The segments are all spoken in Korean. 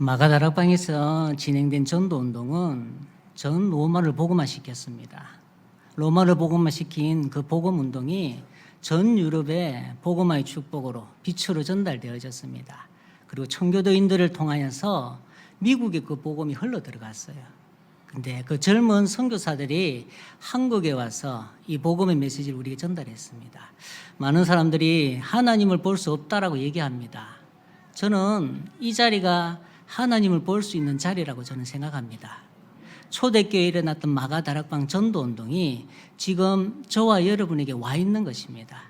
마가다락방에서 진행된 전도운동은 전 로마를 복음화시켰습니다. 로마를 복음화시킨 그 복음운동이 전 유럽의 복음화의 축복으로 빛으로 전달되어졌습니다. 그리고 청교도인들을 통하여서 미국에 그 복음이 흘러들어갔어요. 근데 그 젊은 선교사들이 한국에 와서 이 복음의 메시지를 우리에게 전달했습니다. 많은 사람들이 하나님을 볼 수 없다라고 얘기합니다. 저는 이 자리가 하나님을 볼 수 있는 자리라고 저는 생각합니다. 초대교회에 일어났던 마가다락방 전도운동이 지금 저와 여러분에게 와 있는 것입니다.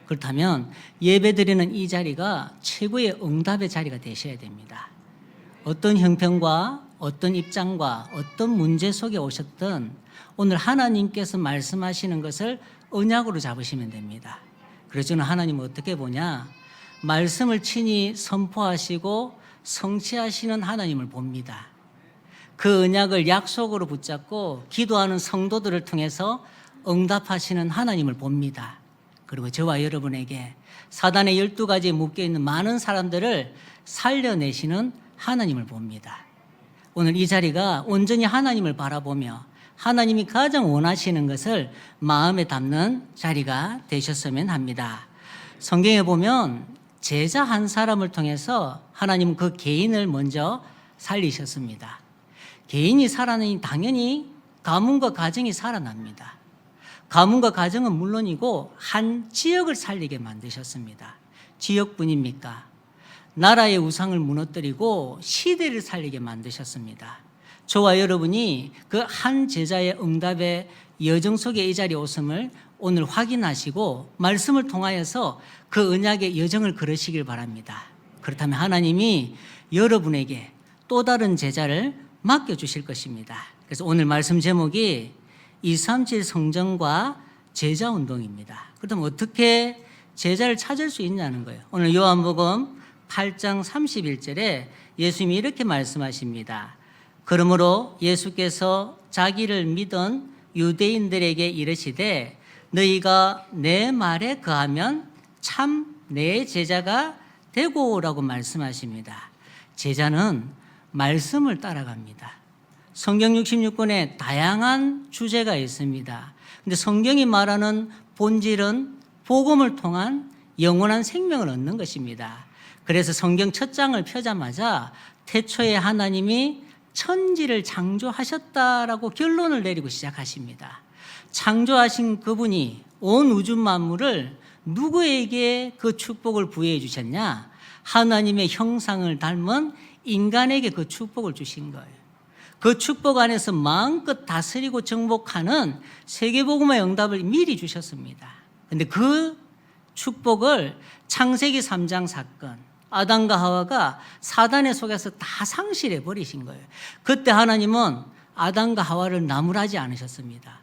그렇다면 예배드리는 이 자리가 최고의 응답의 자리가 되셔야 됩니다. 어떤 형편과 어떤 입장과 어떤 문제 속에 오셨든 오늘 하나님께서 말씀하시는 것을 언약으로 잡으시면 됩니다. 그래서 저는 하나님을 어떻게 보냐? 말씀을 친히 선포하시고 성취하시는 하나님을 봅니다. 그 언약을 약속으로 붙잡고 기도하는 성도들을 통해서 응답하시는 하나님을 봅니다. 그리고 저와 여러분에게 사단의 12가지에 묶여있는 많은 사람들을 살려내시는 하나님을 봅니다. 오늘 이 자리가 온전히 하나님을 바라보며 하나님이 가장 원하시는 것을 마음에 담는 자리가 되셨으면 합니다. 성경에 보면 제자 한 사람을 통해서 하나님은 그 개인을 먼저 살리셨습니다. 개인이 살아나니 당연히 가문과 가정이 살아납니다. 가문과 가정은 물론이고 한 지역을 살리게 만드셨습니다. 지역뿐입니까? 나라의 우상을 무너뜨리고 시대를 살리게 만드셨습니다. 저와 여러분이 그 한 제자의 응답의 여정 속에 이 자리에 오심을 오늘 확인하시고 말씀을 통하여서 그 언약의 여정을 걸으시길 바랍니다. 그렇다면 하나님이 여러분에게 또 다른 제자를 맡겨주실 것입니다. 그래서 오늘 말씀 제목이 237 성전과 제자운동입니다. 그렇다면 어떻게 제자를 찾을 수 있냐는 거예요. 오늘 요한복음 8장 31절에 예수님이 이렇게 말씀하십니다. 그러므로 예수께서 자기를 믿은 유대인들에게 이르시되 너희가 내 말에 거하면 참 내 제자가 되고라고 말씀하십니다. 제자는 말씀을 따라갑니다. 성경 66권에 다양한 주제가 있습니다. 근데 성경이 말하는 본질은 복음을 통한 영원한 생명을 얻는 것입니다. 그래서 성경 첫 장을 펴자마자 태초에 하나님이 천지를 창조하셨다라고 결론을 내리고 시작하십니다. 창조하신 그분이 온 우주 만물을 누구에게 그 축복을 부여해 주셨냐? 하나님의 형상을 닮은 인간에게 그 축복을 주신 거예요. 그 축복 안에서 마음껏 다스리고 정복하는 세계복음의 응답을 미리 주셨습니다. 그런데 그 축복을 창세기 3장 사건, 아담과 하와가 사단의 속에서 다 상실해 버리신 거예요. 그때 하나님은 아담과 하와를 나무라지 않으셨습니다.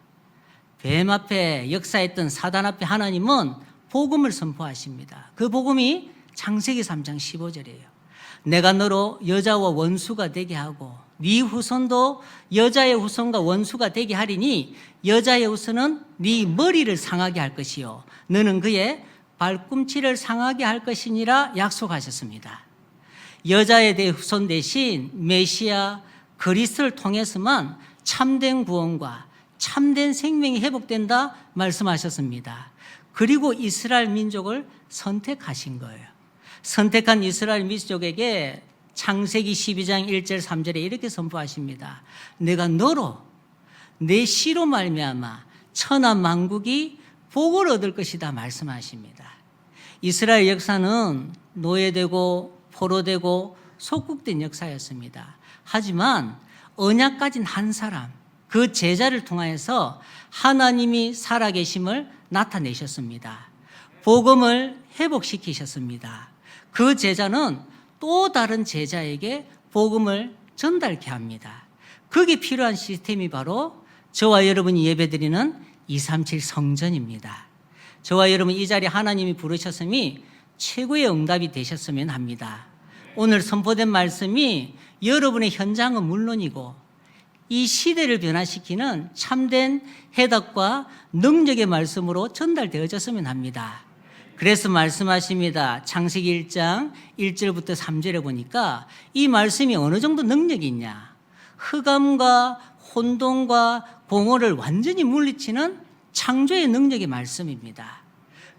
뱀 앞에 역사했던 사단 앞에 하나님은 복음을 선포하십니다. 그 복음이 창세기 3장 15절이에요. 내가 너로 여자와 원수가 되게 하고 네 후손도 여자의 후손과 원수가 되게 하리니 여자의 후손은 네 머리를 상하게 할 것이요 너는 그의 발꿈치를 상하게 할 것이니라 약속하셨습니다. 여자의 후손 대신 메시아 그리스도를 통해서만 참된 구원과 참된 생명이 회복된다 말씀하셨습니다. 그리고 이스라엘 민족을 선택하신 거예요. 선택한 이스라엘 민족에게 창세기 12장 1절 3절에 이렇게 선포하십니다. 내가 너로 내 씨로 말미암아 천하 만국이 복을 얻을 것이다 말씀하십니다. 이스라엘 역사는 노예되고 포로되고 속국된 역사였습니다. 하지만 언약 가진 한 사람, 그 제자를 통하여서 하나님이 살아계심을 나타내셨습니다. 복음을 회복시키셨습니다. 그 제자는 또 다른 제자에게 복음을 전달케 합니다. 그게 필요한 시스템이 바로 저와 여러분이 예배드리는 237 성전입니다. 저와 여러분 이 자리에 하나님이 부르셨음이 최고의 응답이 되셨으면 합니다. 오늘 선포된 말씀이 여러분의 현장은 물론이고 이 시대를 변화시키는 참된 해답과 능력의 말씀으로 전달되어졌으면 합니다. 그래서 말씀하십니다. 창세기 1장 1절부터 3절에 보니까 이 말씀이 어느 정도 능력이 있냐. 흑암과 혼돈과 공허를 완전히 물리치는 창조의 능력의 말씀입니다.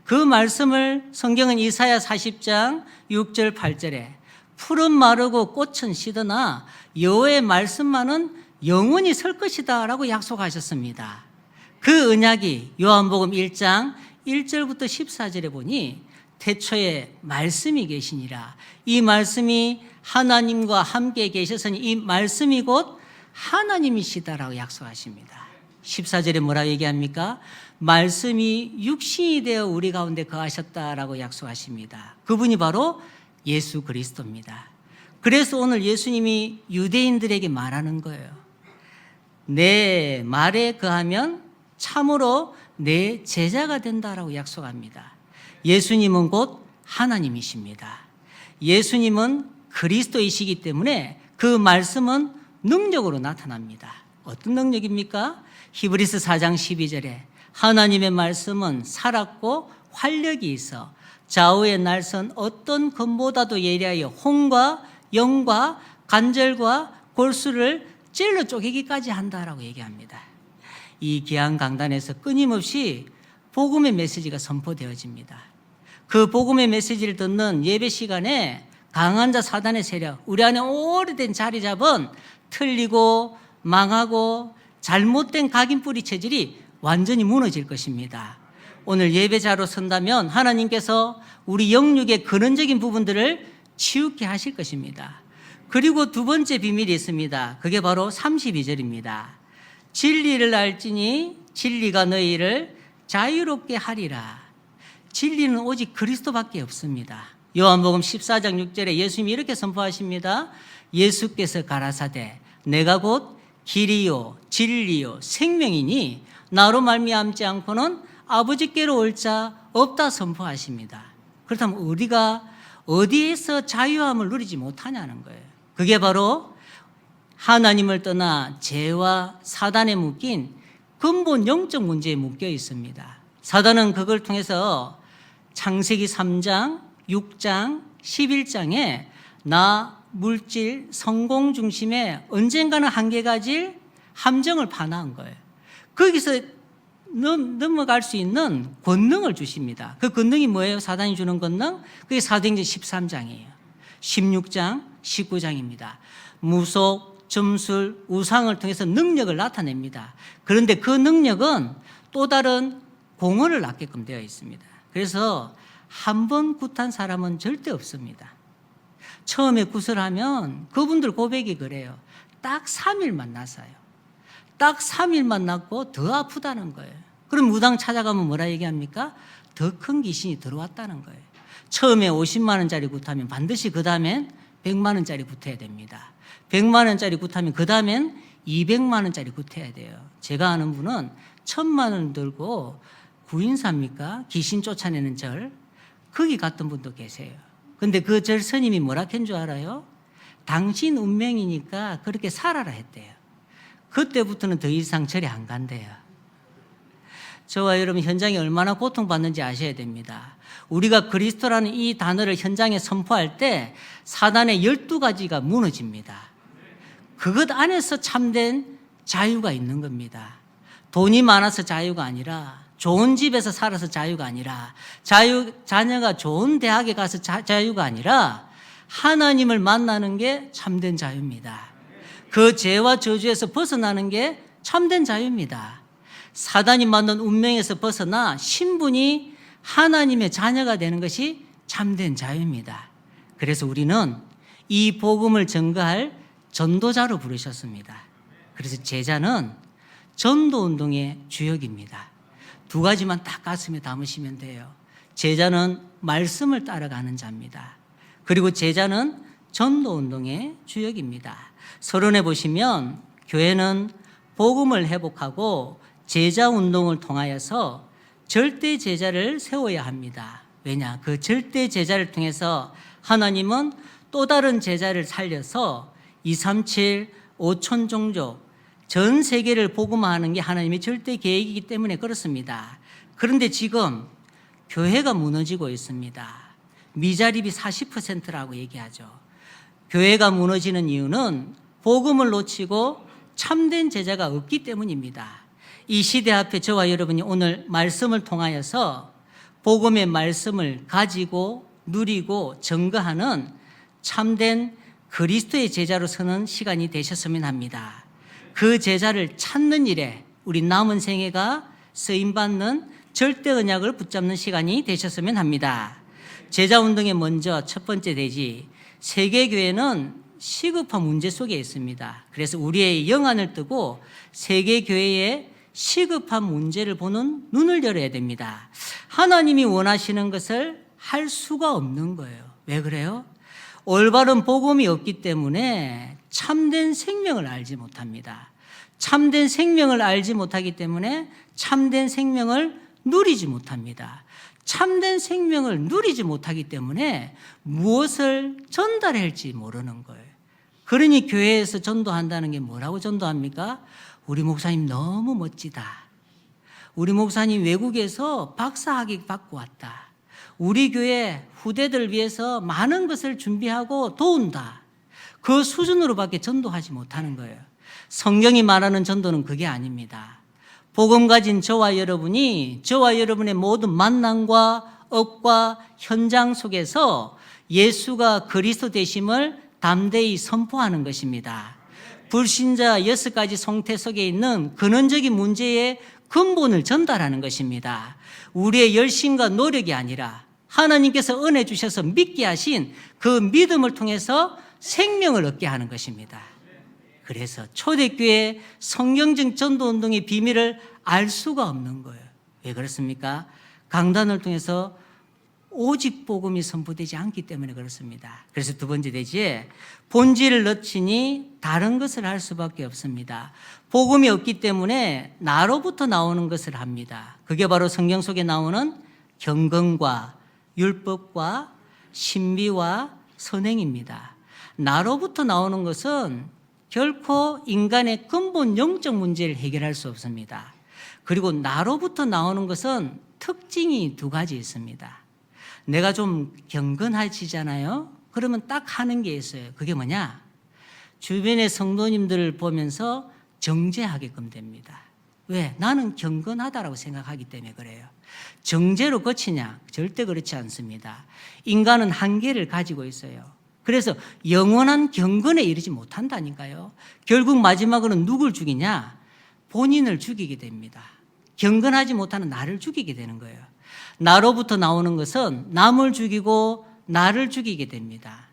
그 말씀을 성경은 이사야 40장 6절 8절에 풀은 마르고 꽃은 시드나 여호와의 말씀만은 영원히 설 것이다 라고 약속하셨습니다. 그 언약이 요한복음 1장 1절부터 14절에 보니 태초에 말씀이 계시니라. 이 말씀이 하나님과 함께 계셨으니 이 말씀이 곧 하나님이시다라고 약속하십니다. 14절에 뭐라고 얘기합니까? 말씀이 육신이 되어 우리 가운데 거하셨다라고 약속하십니다. 그분이 바로 예수 그리스도입니다. 그래서 오늘 예수님이 유대인들에게 말하는 거예요. 내 말에 거하면 참으로 내 제자가 된다라고 약속합니다. 예수님은 곧 하나님이십니다. 예수님은 그리스도이시기 때문에 그 말씀은 능력으로 나타납니다. 어떤 능력입니까? 히브리서 4장 12절에 하나님의 말씀은 살았고 활력이 있어 좌우의 날선 어떤 검보다도 예리하여 혼과 영과 관절과 골수를 찔러 쪼개기까지 한다라고 얘기합니다. 이 귀한 강단에서 끊임없이 복음의 메시지가 선포되어집니다. 그 복음의 메시지를 듣는 예배 시간에 강한 자 사단의 세력, 우리 안에 오래된 자리 잡은 틀리고 망하고 잘못된 각인뿌리 체질이 완전히 무너질 것입니다. 오늘 예배자로 선다면 하나님께서 우리 영육의 근원적인 부분들을 치우게 하실 것입니다. 그리고 두 번째 비밀이 있습니다. 그게 바로 32절입니다. 진리를 알지니 진리가 너희를 자유롭게 하리라. 진리는 오직 그리스도밖에 없습니다. 요한복음 14장 6절에 예수님이 이렇게 선포하십니다. 예수께서 가라사대 내가 곧 길이요 진리요 생명이니 나로 말미암지 않고는 아버지께로 올 자 없다 선포하십니다. 그렇다면 우리가 어디에서 자유함을 누리지 못하냐는 거예요. 그게 바로 하나님을 떠나 죄와 사단에 묶인 근본 영적 문제에 묶여 있습니다. 사단은 그걸 통해서 창세기 3장, 6장, 11장에 나, 물질, 성공 중심에 언젠가는 한계 가질 함정을 파놓은 거예요. 거기서 넘어갈 수 있는 권능을 주십니다. 그 권능이 뭐예요? 사단이 주는 권능? 그게 사도행전 13장이에요. 16장, 19장입니다. 무속, 점술, 우상을 통해서 능력을 나타냅니다. 그런데 그 능력은 또 다른 공허를 낳게끔 되어 있습니다. 그래서 한 번 굿한 사람은 절대 없습니다. 처음에 굿을 하면 그분들 고백이 그래요. 딱 3일 만났어요. 딱 3일 만났고 더 아프다는 거예요. 그럼 무당 찾아가면 뭐라 얘기합니까? 더 큰 귀신이 들어왔다는 거예요. 처음에 50만 원짜리 굿하면 반드시 그 다음엔 100만 원짜리 굿해야 됩니다. 100만 원짜리 굿하면 그 다음엔 200만 원짜리 굿해야 돼요. 제가 아는 분은 1000만 원 들고 구인사입니까? 귀신 쫓아내는 절. 거기 갔던 분도 계세요. 근데 그 절 스님이 뭐라 한 줄 알아요? 당신 운명이니까 그렇게 살아라 했대요. 그때부터는 더 이상 절에 안 간대요. 저와 여러분 현장에 얼마나 고통받는지 아셔야 됩니다. 우리가 그리스도라는 이 단어를 현장에 선포할 때 사단의 12가지가 무너집니다. 그것 안에서 참된 자유가 있는 겁니다. 돈이 많아서 자유가 아니라, 좋은 집에서 살아서 자유가 아니라, 자녀가 좋은 대학에 가서 자유가 아니라 하나님을 만나는 게 참된 자유입니다. 그 죄와 저주에서 벗어나는 게 참된 자유입니다. 사단이 만든 운명에서 벗어나 신분이 하나님의 자녀가 되는 것이 참된 자유입니다. 그래서 우리는 이 복음을 전가할 전도자로 부르셨습니다. 그래서 제자는 전도운동의 주역입니다. 두 가지만 딱 가슴에 담으시면 돼요. 제자는 말씀을 따라가는 자입니다. 그리고 제자는 전도운동의 주역입니다. 서론에 보시면 교회는 복음을 회복하고 제자운동을 통하여서 절대 제자를 세워야 합니다. 왜냐? 그 절대 제자를 통해서 하나님은 또 다른 제자를 살려서 237, 5천 종족, 전 세계를 복음화하는 게 하나님의 절대 계획이기 때문에 그렇습니다. 그런데 지금 교회가 무너지고 있습니다. 미자립이 40%라고 얘기하죠. 교회가 무너지는 이유는 복음을 놓치고 참된 제자가 없기 때문입니다. 이 시대 앞에 저와 여러분이 오늘 말씀을 통하여서 복음의 말씀을 가지고 누리고 증거하는 참된 그리스도의 제자로 서는 시간이 되셨으면 합니다. 그 제자를 찾는 일에 우리 남은 생애가 쓰임받는 절대 언약을 붙잡는 시간이 되셨으면 합니다. 제자운동의 먼저 첫 번째 대지, 세계교회는 시급한 문제 속에 있습니다. 그래서 우리의 영안을 뜨고 세계교회의 시급한 문제를 보는 눈을 열어야 됩니다. 하나님이 원하시는 것을 할 수가 없는 거예요. 왜 그래요? 올바른 복음이 없기 때문에 참된 생명을 알지 못합니다. 참된 생명을 알지 못하기 때문에 참된 생명을 누리지 못합니다. 참된 생명을 누리지 못하기 때문에 무엇을 전달해야 할지 모르는 거예요. 그러니 교회에서 전도한다는 게 뭐라고 전도합니까? 우리 목사님 너무 멋지다. 우리 목사님 외국에서 박사학위 받고 왔다. 우리 교회 후대들을 위해서 많은 것을 준비하고 도운다. 그 수준으로밖에 전도하지 못하는 거예요. 성경이 말하는 전도는 그게 아닙니다. 복음 가진 저와 여러분이 저와 여러분의 모든 만남과 업과 현장 속에서 예수가 그리스도 되심을 담대히 선포하는 것입니다. 불신자 6가지 송태 속에 있는 근원적인 문제의 근본을 전달하는 것입니다. 우리의 열심과 노력이 아니라 하나님께서 은혜 주셔서 믿게 하신 그 믿음을 통해서 생명을 얻게 하는 것입니다. 그래서 초대교회 성경적 전도운동의 비밀을 알 수가 없는 거예요. 왜 그렇습니까? 강단을 통해서 오직 복음이 선포되지 않기 때문에 그렇습니다. 그래서 두 번째 대지에 본질을 놓치니 다른 것을 할 수밖에 없습니다. 복음이 없기 때문에 나로부터 나오는 것을 합니다. 그게 바로 성경 속에 나오는 경건과 율법과 신비와 선행입니다. 나로부터 나오는 것은 결코 인간의 근본 영적 문제를 해결할 수 없습니다. 그리고 나로부터 나오는 것은 특징이 두 가지 있습니다. 내가 좀 경건하시잖아요. 그러면 딱 하는 게 있어요. 그게 뭐냐? 주변의 성도님들을 보면서 정죄하게끔 됩니다. 왜? 나는 경건하다라고 생각하기 때문에 그래요. 정죄로 거치냐? 절대 그렇지 않습니다. 인간은 한계를 가지고 있어요. 그래서 영원한 경건에 이르지 못한다니까요. 결국 마지막으로는 누굴 죽이냐? 본인을 죽이게 됩니다. 경건하지 못하는 나를 죽이게 되는 거예요. 나로부터 나오는 것은 남을 죽이고 나를 죽이게 됩니다.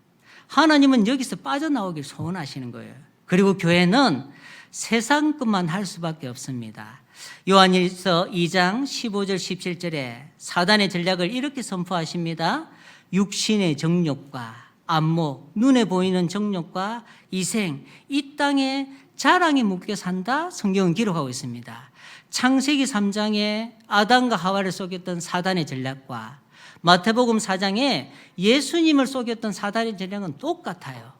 하나님은 여기서 빠져나오길 소원하시는 거예요. 그리고 교회는 세상 것만 할 수밖에 없습니다. 요한일서 2장 15절 17절에 사단의 전략을 이렇게 선포하십니다. 육신의 정욕과 안목, 눈에 보이는 정욕과 이생, 이 땅에 자랑에 묶여 산다 성경은 기록하고 있습니다. 창세기 3장에 아담과 하와를 속였던 사단의 전략과 마태복음 4장에 예수님을 속였던 사단의 전략은 똑같아요.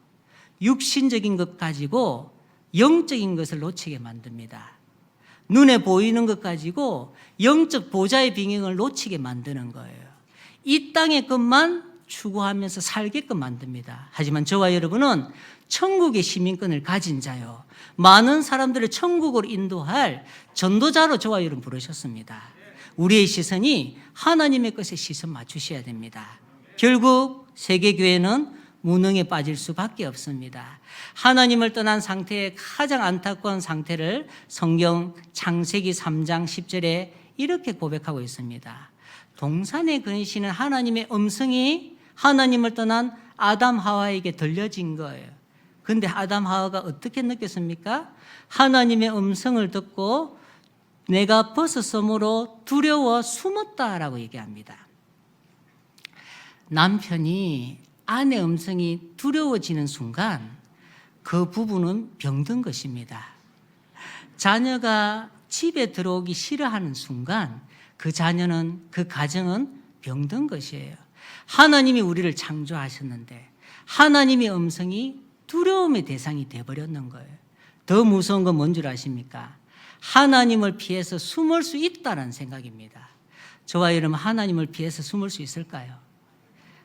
육신적인 것 가지고 영적인 것을 놓치게 만듭니다. 눈에 보이는 것 가지고 영적 보좌의 빙행을 놓치게 만드는 거예요. 이 땅의 것만 추구하면서 살게끔 만듭니다. 하지만 저와 여러분은 천국의 시민권을 가진 자요. 많은 사람들을 천국으로 인도할 전도자로 저와 여러분 부르셨습니다. 우리의 시선이 하나님의 것에 시선 맞추셔야 됩니다. 결국 세계교회는 무능에 빠질 수밖에 없습니다. 하나님을 떠난 상태의 가장 안타까운 상태를 성경 창세기 3장 10절에 이렇게 고백하고 있습니다. 동산에 거니시는 하나님의 음성이 하나님을 떠난 아담 하와에게 들려진 거예요. 그런데 아담 하와가 어떻게 느꼈습니까? 하나님의 음성을 듣고 내가 벗었으므로 두려워 숨었다라고 얘기합니다. 남편이 아내 음성이 두려워지는 순간 그 부부는 병든 것입니다. 자녀가 집에 들어오기 싫어하는 순간 그 자녀는, 그 가정은 병든 것이에요. 하나님이 우리를 창조하셨는데 하나님의 음성이 두려움의 대상이 되어버렸는 거예요. 더 무서운 건 뭔 줄 아십니까? 하나님을 피해서 숨을 수 있다는 생각입니다. 저와 여러분 하나님을 피해서 숨을 수 있을까요?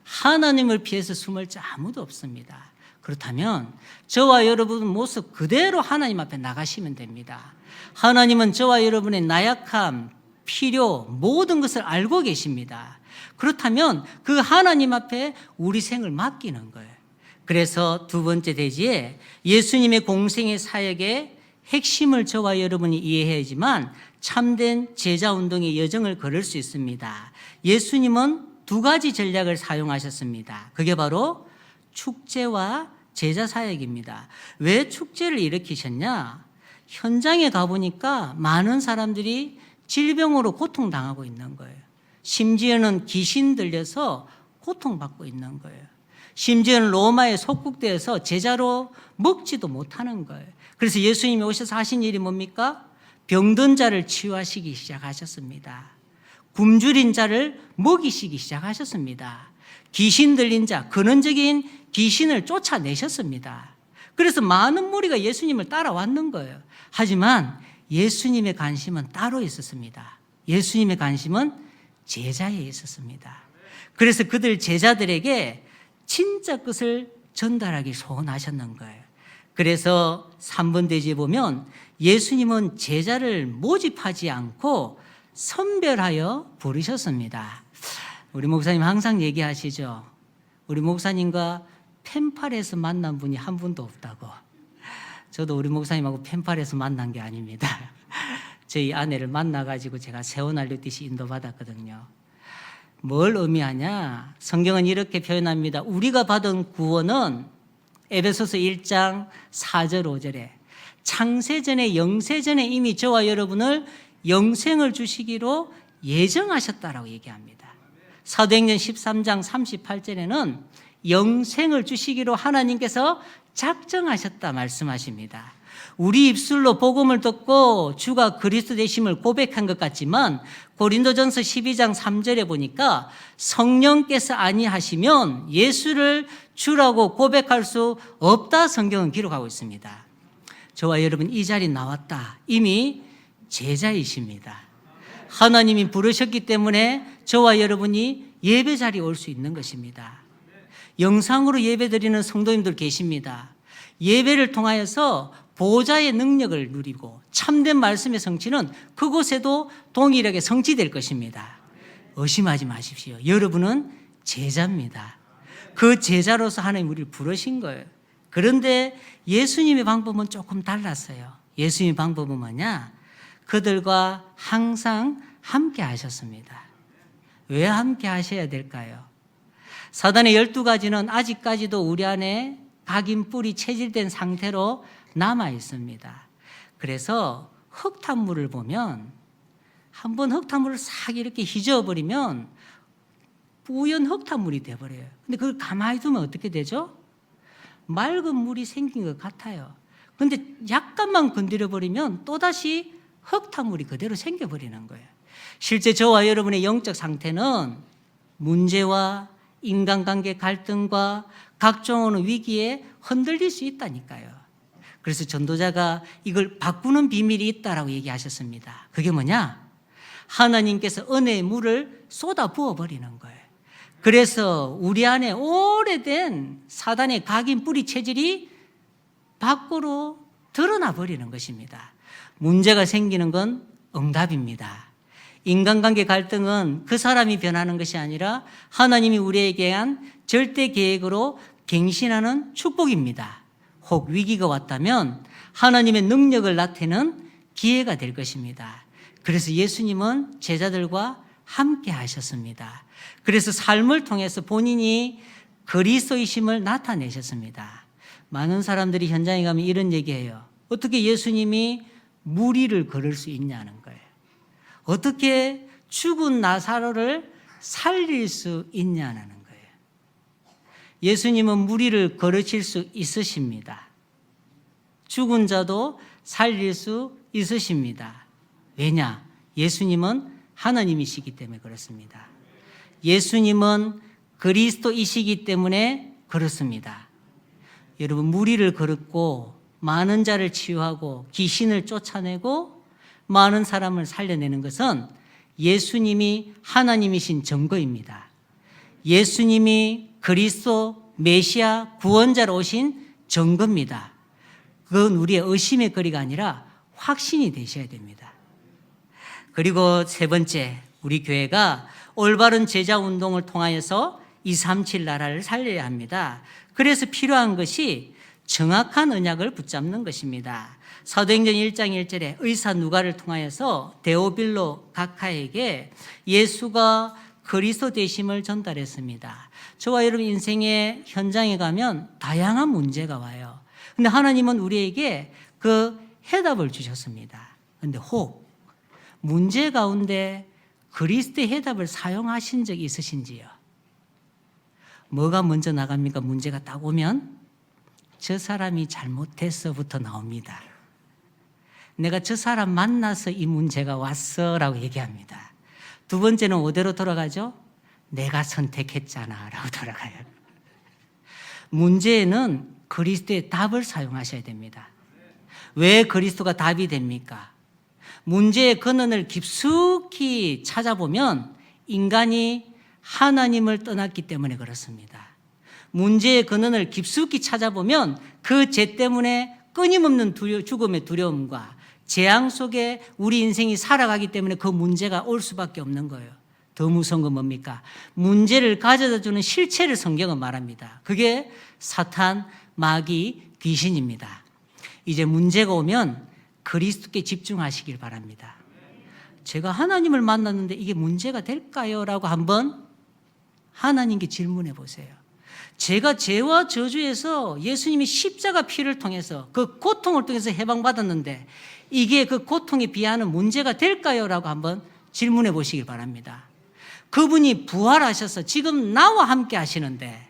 하나님을 피해서 숨을 자 아무도 없습니다. 그렇다면 저와 여러분 모습 그대로 하나님 앞에 나가시면 됩니다. 하나님은 저와 여러분의 나약함, 필요, 모든 것을 알고 계십니다. 그렇다면 그 하나님 앞에 우리 생을 맡기는 거예요. 그래서 두 번째 대지에 예수님의 공생의 사역의 핵심을 저와 여러분이 이해해야지만 참된 제자운동의 여정을 걸을 수 있습니다. 예수님은 두 가지 전략을 사용하셨습니다. 그게 바로 축제와 제자 사역입니다. 왜 축제를 일으키셨냐? 현장에 가보니까 많은 사람들이 질병으로 고통당하고 있는 거예요. 심지어는 귀신 들려서 고통받고 있는 거예요. 심지어는 로마에 속국되어서 제자로 먹지도 못하는 거예요. 그래서 예수님이 오셔서 하신 일이 뭡니까? 병든 자를 치유하시기 시작하셨습니다. 굶주린 자를 먹이시기 시작하셨습니다. 귀신 들린 자, 근원적인 귀신을 쫓아내셨습니다. 그래서 많은 무리가 예수님을 따라왔는 거예요. 하지만 예수님의 관심은 따로 있었습니다. 예수님의 관심은 제자에 있었습니다. 그래서 그들 제자들에게 진짜 것을 전달하기 소원하셨는 거예요. 그래서 3번 대지에 보면 예수님은 제자를 모집하지 않고 선별하여 부르셨습니다. 우리 목사님 항상 얘기하시죠. 우리 목사님과 펜팔에서 만난 분이 한 분도 없다고. 저도 우리 목사님하고 펜팔에서 만난 게 아닙니다. 저희 아내를 만나가지고 제가 세원 알려듯이 인도받았거든요. 뭘 의미하냐? 성경은 이렇게 표현합니다. 우리가 받은 구원은 에베소서 1장 4절 5절에 창세전에 영세전에 이미 저와 여러분을 영생을 주시기로 예정하셨다라고 얘기합니다. 사도행전 13장 38절에는 영생을 주시기로 하나님께서 작정하셨다 말씀하십니다. 우리 입술로 복음을 듣고 주가 그리스도 되심을 고백한 것 같지만 고린도전서 12장 3절에 보니까 성령께서 아니하시면 예수를 주라고 고백할 수 없다 성경은 기록하고 있습니다. 저와 여러분 이 자리 나왔다. 이미 제자이십니다. 하나님이 부르셨기 때문에 저와 여러분이 예배 자리에 올 수 있는 것입니다. 영상으로 예배 드리는 성도님들 계십니다. 예배를 통하여서 보좌의 능력을 누리고 참된 말씀의 성취는 그곳에도 동일하게 성취될 것입니다. 의심하지 마십시오. 여러분은 제자입니다. 그 제자로서 하나님 우리를 부르신 거예요. 그런데 예수님의 방법은 조금 달랐어요. 예수님의 방법은 뭐냐? 그들과 항상 함께 하셨습니다. 왜 함께 하셔야 될까요? 사단의 12가지는 아직까지도 우리 안에 각인 뿔이 체질된 상태로 남아 있습니다. 그래서 흙탕물을 보면 한번 흙탕물을 싹 이렇게 휘저어버리면 뿌연 흙탕물이 돼버려요. 근데 그걸 가만히 두면 어떻게 되죠? 맑은 물이 생긴 것 같아요. 근데 약간만 건드려버리면 또다시 흙탕물이 그대로 생겨버리는 거예요. 실제 저와 여러분의 영적 상태는 문제와 인간관계 갈등과 각종 위기에 흔들릴 수 있다니까요. 그래서 전도자가 이걸 바꾸는 비밀이 있다라고 얘기하셨습니다. 그게 뭐냐? 하나님께서 은혜의 물을 쏟아 부어버리는 거예요. 그래서 우리 안에 오래된 사단의 각인 뿌리 체질이 밖으로 드러나 버리는 것입니다. 문제가 생기는 건 응답입니다. 인간관계 갈등은 그 사람이 변하는 것이 아니라 하나님이 우리에게 한 절대 계획으로 갱신하는 축복입니다. 혹 위기가 왔다면 하나님의 능력을 나타내는 기회가 될 것입니다. 그래서 예수님은 제자들과 함께 하셨습니다. 그래서 삶을 통해서 본인이 그리스도이심을 나타내셨습니다. 많은 사람들이 현장에 가면 이런 얘기해요. 어떻게 예수님이 무리를 걸을 수 있냐는 거예요. 어떻게 죽은 나사로를 살릴 수 있냐는 거예요. 예수님은 무리를 걸으실 수 있으십니다. 죽은 자도 살릴 수 있으십니다. 왜냐? 예수님은 하나님이시기 때문에 그렇습니다. 예수님은 그리스도이시기 때문에 그렇습니다. 여러분 무리를 걸었고 많은 자를 치유하고 귀신을 쫓아내고 많은 사람을 살려내는 것은 예수님이 하나님이신 증거입니다. 예수님이 그리스도 메시아 구원자로 오신 증거입니다. 그건 우리의 의심의 거리가 아니라 확신이 되셔야 됩니다. 그리고 세 번째, 우리 교회가 올바른 제자 운동을 통하여서 237 나라를 살려야 합니다. 그래서 필요한 것이 정확한 언약을 붙잡는 것입니다. 사도행전 1장 1절에 의사 누가를 통하여서 데오빌로 각하에게 예수가 그리스도 되심을 전달했습니다. 저와 여러분 인생의 현장에 가면 다양한 문제가 와요. 근데 하나님은 우리에게 그 해답을 주셨습니다. 근데 혹 문제 가운데 그리스도의 해답을 사용하신 적이 있으신지요? 뭐가 먼저 나갑니까? 문제가 딱 오면 저 사람이 잘못해서부터 나옵니다. 내가 저 사람 만나서 이 문제가 왔어 라고 얘기합니다. 두 번째는 어디로 돌아가죠? 내가 선택했잖아 라고 돌아가요. 문제에는 그리스도의 답을 사용하셔야 됩니다. 왜 그리스도가 답이 됩니까? 문제의 근원을 깊숙이 찾아보면 인간이 하나님을 떠났기 때문에 그렇습니다. 문제의 근원을 깊숙이 찾아보면 그 죄 때문에 끊임없는 죽음의 두려움과 재앙 속에 우리 인생이 살아가기 때문에 그 문제가 올 수밖에 없는 거예요. 더 무서운 건 뭡니까? 문제를 가져다 주는 실체를 성경은 말합니다. 그게 사탄, 마귀, 귀신입니다. 이제 문제가 오면 그리스도께 집중하시길 바랍니다. 제가 하나님을 만났는데 이게 문제가 될까요? 라고 한번 하나님께 질문해 보세요. 제가 죄와 저주에서 예수님이 십자가 피를 통해서 그 고통을 통해서 해방받았는데 이게 그 고통에 비하는 문제가 될까요? 라고 한번 질문해 보시길 바랍니다. 그분이 부활하셔서 지금 나와 함께 하시는데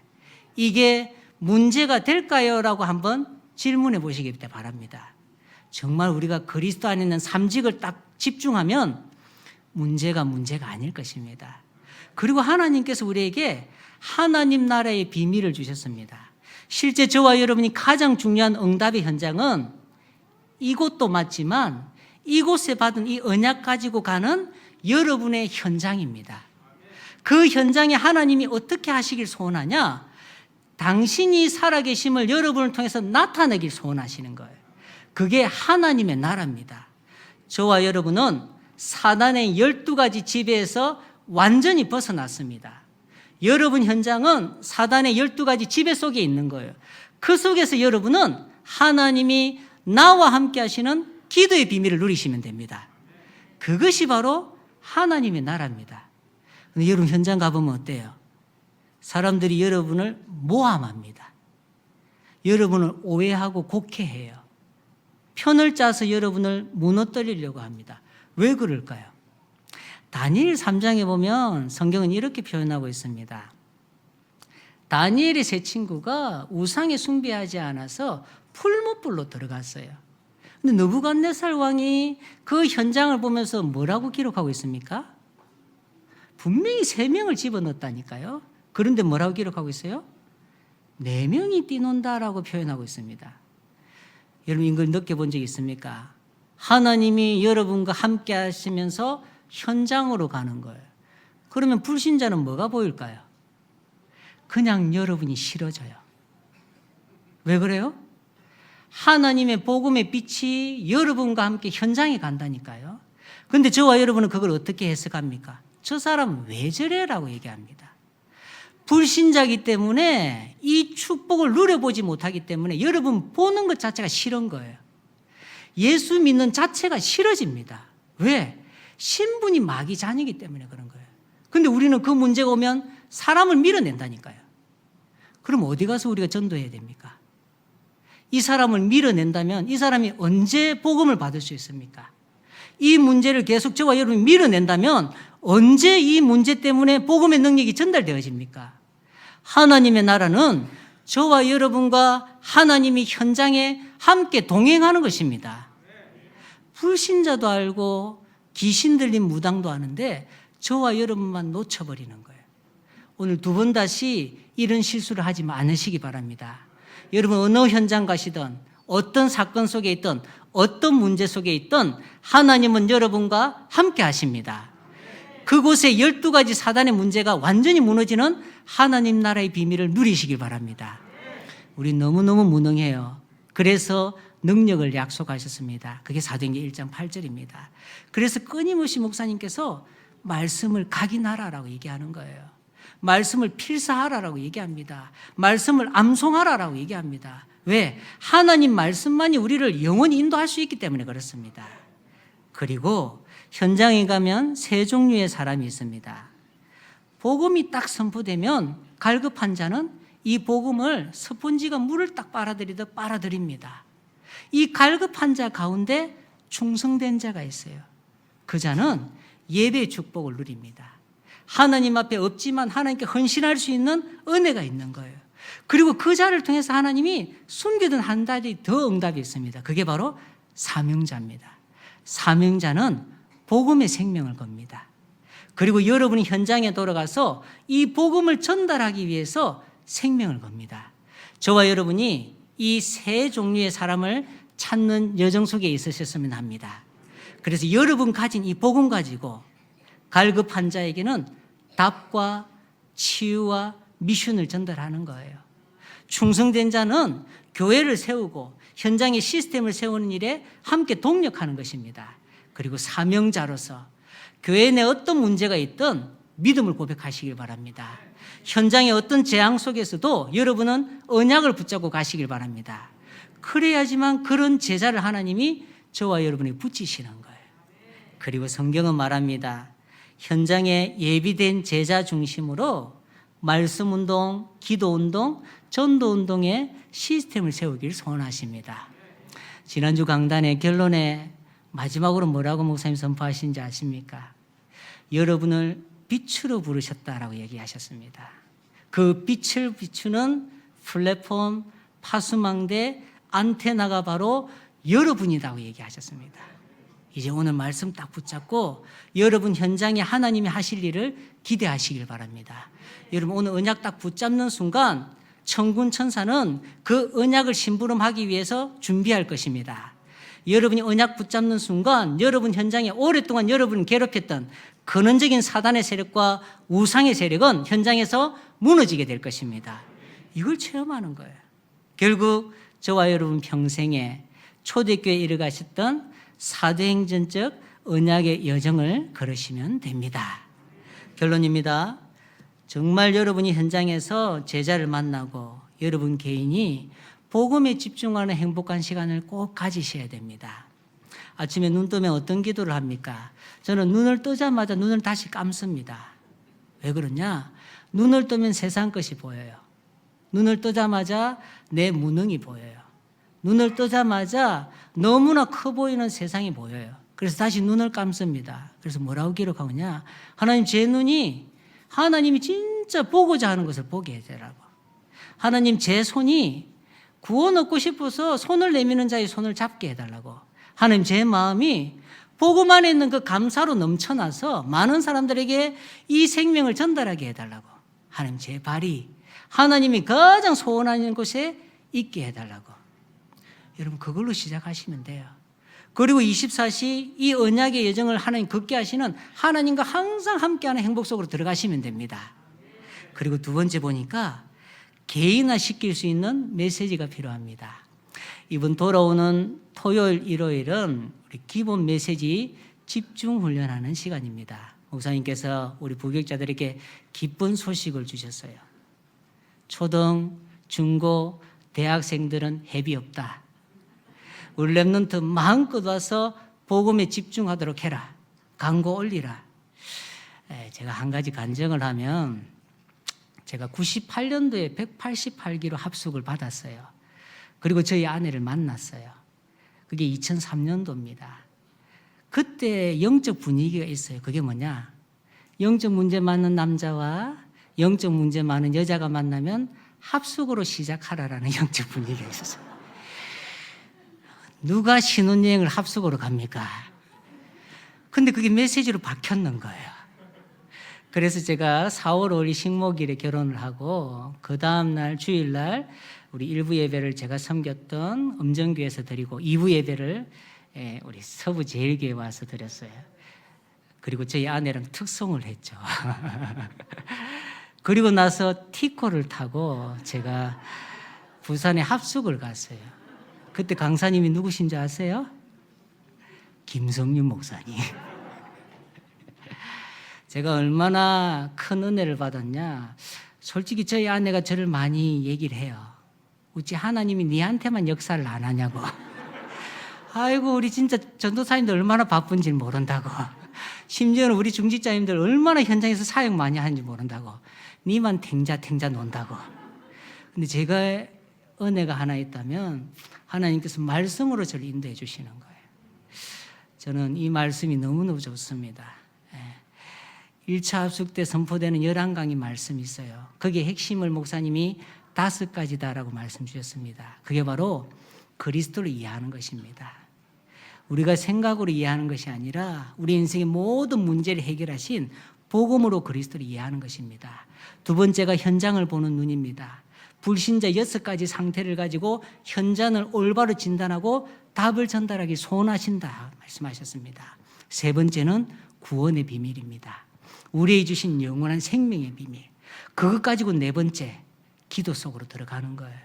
이게 문제가 될까요? 라고 한번 질문해 보시기 바랍니다. 정말 우리가 그리스도 안에 있는 삼직을 딱 집중하면 문제가 아닐 것입니다. 그리고 하나님께서 우리에게 하나님 나라의 비밀을 주셨습니다. 실제 저와 여러분이 가장 중요한 응답의 현장은 이곳도 맞지만 이곳에 받은 이 언약 가지고 가는 여러분의 현장입니다. 그 현장에 하나님이 어떻게 하시길 소원하냐? 당신이 살아계심을 여러분을 통해서 나타내길 소원하시는 거예요. 그게 하나님의 나라입니다. 저와 여러분은 사단의 12가지 지배에서 완전히 벗어났습니다. 여러분 현장은 사단의 12가지 지배 속에 있는 거예요. 그 속에서 여러분은 하나님이 나와 함께 하시는 기도의 비밀을 누리시면 됩니다. 그것이 바로 하나님의 나라입니다. 근데 여러분 현장 가보면 어때요? 사람들이 여러분을 모함합니다. 여러분을 오해하고 곡해해요. 편을 짜서 여러분을 무너뜨리려고 합니다. 왜 그럴까요? 다니엘 3장에 보면 성경은 이렇게 표현하고 있습니다. 다니엘의 세 친구가 우상에 숭배하지 않아서 풀무불로 들어갔어요. 근데 느부갓네살 왕이 그 현장을 보면서 뭐라고 기록하고 있습니까? 분명히 3명을 집어넣었다니까요. 그런데 뭐라고 기록하고 있어요? 4명이 뛰논다라고 표현하고 있습니다. 여러분 이걸 느껴본 적 있습니까? 하나님이 여러분과 함께 하시면서 현장으로 가는 거예요. 그러면 불신자는 뭐가 보일까요? 그냥 여러분이 싫어져요. 왜 그래요? 하나님의 복음의 빛이 여러분과 함께 현장에 간다니까요. 그런데 저와 여러분은 그걸 어떻게 해석합니까? 저 사람 왜 저래? 라고 얘기합니다. 불신자이기 때문에 이 축복을 누려보지 못하기 때문에 여러분 보는 것 자체가 싫은 거예요. 예수 믿는 자체가 싫어집니다. 왜? 신분이 마귀 자녀이기 때문에 그런 거예요. 그런데 우리는 그 문제가 오면 사람을 밀어낸다니까요. 그럼 어디 가서 우리가 전도해야 됩니까? 이 사람을 밀어낸다면 이 사람이 언제 복음을 받을 수 있습니까? 이 문제를 계속 저와 여러분이 밀어낸다면 언제 이 문제 때문에 복음의 능력이 전달되어집니까? 하나님의 나라는 저와 여러분과 하나님이 현장에 함께 동행하는 것입니다. 불신자도 알고 귀신 들린 무당도 아는데 저와 여러분만 놓쳐버리는 거예요. 오늘 두 번 다시 이런 실수를 하지 않으시기 바랍니다. 여러분 어느 현장 가시든 어떤 사건 속에 있든 어떤 문제 속에 있든 하나님은 여러분과 함께 하십니다. 그곳에 12가지 사단의 문제가 완전히 무너지는 하나님 나라의 비밀을 누리시길 바랍니다. 우리 너무너무 무능해요. 그래서 능력을 약속하셨습니다. 그게 사도행전 1장 8절입니다. 그래서 끊임없이 목사님께서 말씀을 각인하라라고 얘기하는 거예요. 말씀을 필사하라라고 얘기합니다. 말씀을 암송하라라고 얘기합니다. 왜? 하나님 말씀만이 우리를 영원히 인도할 수 있기 때문에 그렇습니다. 그리고 현장에 가면 세 종류의 사람이 있습니다. 복음이 딱 선포되면 갈급한 자는 이 복음을 스펀지가 물을 딱 빨아들이듯 빨아들입니다. 이 갈급한 자 가운데 충성된 자가 있어요. 그 자는 예배의 축복을 누립니다. 하나님 앞에 없지만 하나님께 헌신할 수 있는 은혜가 있는 거예요. 그리고 그 자를 통해서 하나님이 숨기던 한 가지 더 응답이 있습니다. 그게 바로 사명자입니다. 사명자는 복음의 생명을 겁니다. 그리고 여러분이 현장에 돌아가서 이 복음을 전달하기 위해서 생명을 겁니다. 저와 여러분이 이 세 종류의 사람을 찾는 여정 속에 있으셨으면 합니다. 그래서 여러분 가진 이 복음 가지고 갈급한 자에게는 답과 치유와 미션을 전달하는 거예요. 충성된 자는 교회를 세우고 현장의 시스템을 세우는 일에 함께 동력하는 것입니다. 그리고 사명자로서 교회 내 어떤 문제가 있든 믿음을 고백하시길 바랍니다. 현장의 어떤 재앙 속에서도 여러분은 언약을 붙잡고 가시길 바랍니다. 그래야지만 그런 제자를 하나님이 저와 여러분이 붙이시는 거예요. 그리고 성경은 말합니다. 현장에 예비된 제자 중심으로 말씀 운동, 기도 운동, 전도 운동의 시스템을 세우길 소원하십니다. 지난주 강단의 결론에 마지막으로 뭐라고 목사님 선포하신지 아십니까? 여러분을 빛으로 부르셨다라고 얘기하셨습니다. 그 빛을 비추는 플랫폼, 파수망대, 안테나가 바로 여러분이라고 얘기하셨습니다. 이제 오늘 말씀 딱 붙잡고 여러분 현장에 하나님이 하실 일을 기대하시길 바랍니다. 여러분 오늘 언약 딱 붙잡는 순간 천군 천사는 그 언약을 심부름하기 위해서 준비할 것입니다. 여러분이 언약 붙잡는 순간 여러분 현장에 오랫동안 여러분을 괴롭혔던 근원적인 사단의 세력과 우상의 세력은 현장에서 무너지게 될 것입니다. 이걸 체험하는 거예요. 결국 저와 여러분 평생에 초대교회에 이르가셨던 사도행전적 언약의 여정을 걸으시면 됩니다. 결론입니다. 정말 여러분이 현장에서 제자를 만나고 여러분 개인이 복음에 집중하는 행복한 시간을 꼭 가지셔야 됩니다. 아침에 눈 뜨면 어떤 기도를 합니까? 저는 눈을 뜨자마자 눈을 다시 감습니다. 왜 그러냐? 눈을 뜨면 세상 것이 보여요. 눈을 뜨자마자 내 무능이 보여요. 눈을 뜨자마자 너무나 커 보이는 세상이 보여요. 그래서 다시 눈을 감습니다. 그래서 뭐라고 기록하느냐? 하나님 제 눈이 하나님이 진짜 보고자 하는 것을 보게 해달라고. 하나님 제 손이 구원 얻고 싶어서 손을 내미는 자의 손을 잡게 해달라고. 하나님 제 마음이 복음 안에 있는 그 감사로 넘쳐나서 많은 사람들에게 이 생명을 전달하게 해달라고. 하나님 제 발이 하나님이 가장 소원하는 곳에 있게 해달라고. 여러분 그걸로 시작하시면 돼요. 그리고 24시 이 언약의 여정을 하나님 걷게 하시는 하나님과 항상 함께하는 행복 속으로 들어가시면 됩니다. 그리고 두 번째 보니까 개인화 시킬 수 있는 메시지가 필요합니다. 이번 돌아오는 토요일, 일요일은 우리 기본 메시지 집중 훈련하는 시간입니다. 목사님께서 우리 부교육자들에게 기쁜 소식을 주셨어요. 초등, 중고, 대학생들은 해비 없다. 우리 랩런트 마음껏 와서 복음에 집중하도록 해라. 강고 올리라. 제가 한 가지 간증을 하면 제가 98년도에 188기로 합숙을 받았어요. 그리고 저희 아내를 만났어요. 그게 2003년도입니다. 그때 영적 분위기가 있어요. 그게 뭐냐? 영적 문제 많은 남자와 영적 문제 많은 여자가 만나면 합숙으로 시작하라라는 영적 분위기가 있었어요. 누가 신혼여행을 합숙으로 갑니까? 근데 그게 메시지로 박혔는 거예요. 그래서 제가 4월 5일 식목일에 결혼을 하고 그 다음날 주일날 우리 1부 예배를 제가 섬겼던 음정교회에서 드리고 2부 예배를 우리 서부제일교회에 와서 드렸어요. 그리고 저희 아내랑 특송을 했죠. 그리고 나서 티코를 타고 제가 부산에 합숙을 갔어요. 그때 강사님이 누구신지 아세요? 김성윤 목사님. 제가 얼마나 큰 은혜를 받았냐. 솔직히 저희 아내가 저를 많이 얘기를 해요. 어찌 하나님이 니한테만 역사를 안 하냐고. 아이고 우리 진짜 전도사님들 얼마나 바쁜지 모른다고. 심지어는 우리 중직자님들 얼마나 현장에서 사역 많이 하는지 모른다고. 니만 탱자 논다고. 근데 제가 은혜가 하나 있다면 하나님께서 말씀으로 저를 인도해 주시는 거예요. 저는 이 말씀이 너무너무 좋습니다. 1차 합숙 때 선포되는 11강의 말씀이 있어요. 거기에 핵심을 목사님이 5가지다라고 말씀 주셨습니다. 그게 바로 그리스도를 이해하는 것입니다. 우리가 생각으로 이해하는 것이 아니라 우리 인생의 모든 문제를 해결하신 복음으로 그리스도를 이해하는 것입니다. 두 번째가 현장을 보는 눈입니다. 불신자 6가지 상태를 가지고 현장을 올바로 진단하고 답을 전달하기 소원하신다 말씀하셨습니다. 세 번째는 구원의 비밀입니다. 우리에게 주신 영원한 생명의 비밀. 그것 가지고 네 번째, 기도 속으로 들어가는 거예요.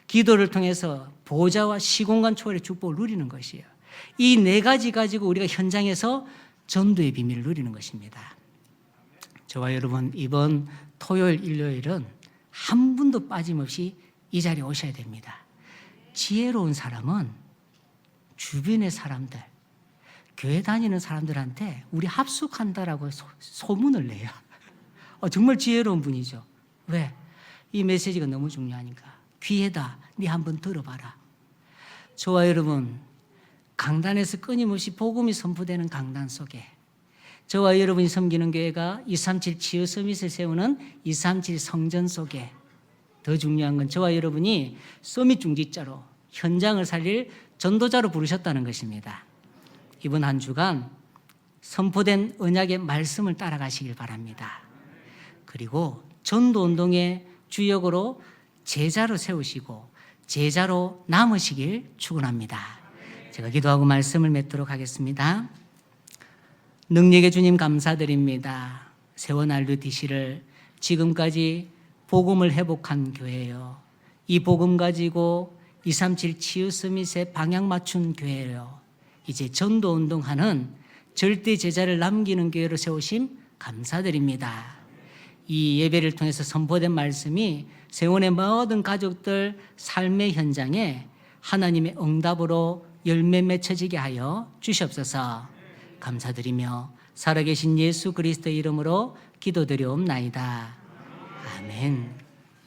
기도를 통해서 보좌와 시공간 초월의 축복을 누리는 것이에요. 이 네 가지 가지고 우리가 현장에서 전도의 비밀을 누리는 것입니다. 저와 여러분 이번 토요일, 일요일은 한 분도 빠짐없이 이 자리에 오셔야 됩니다. 지혜로운 사람은 주변의 사람들, 교회 다니는 사람들한테 우리 합숙한다라고 소문을 내요. 정말 지혜로운 분이죠. 왜? 이 메시지가 너무 중요하니까. 귀에다 네 한번 들어봐라. 저와 여러분 강단에서 끊임없이 복음이 선포되는 강단 속에 저와 여러분이 섬기는 교회가 237 치유 서밋을 세우는 237 성전 속에 더 중요한 건 저와 여러분이 서밋 중직자로 현장을 살릴 전도자로 부르셨다는 것입니다. 이번 한 주간 선포된 언약의 말씀을 따라가시길 바랍니다. 그리고 전도운동의 주역으로 제자로 세우시고 제자로 남으시길 축원합니다. 제가 기도하고 말씀을 맺도록 하겠습니다. 능력의 주님 감사드립니다. 세워날류 DC를 지금까지 복음을 회복한 교회요. 이 복음 가지고 237 치유 서밋에 방향 맞춘 교회요. 이제 전도 운동하는 절대 제자를 남기는 교회로 세우심 감사드립니다. 이 예배를 통해서 선포된 말씀이 세원의 모든 가족들 삶의 현장에 하나님의 응답으로 열매 맺혀지게 하여 주시옵소서. 감사드리며 살아계신 예수 그리스도의 이름으로 기도드리옵나이다. 아멘.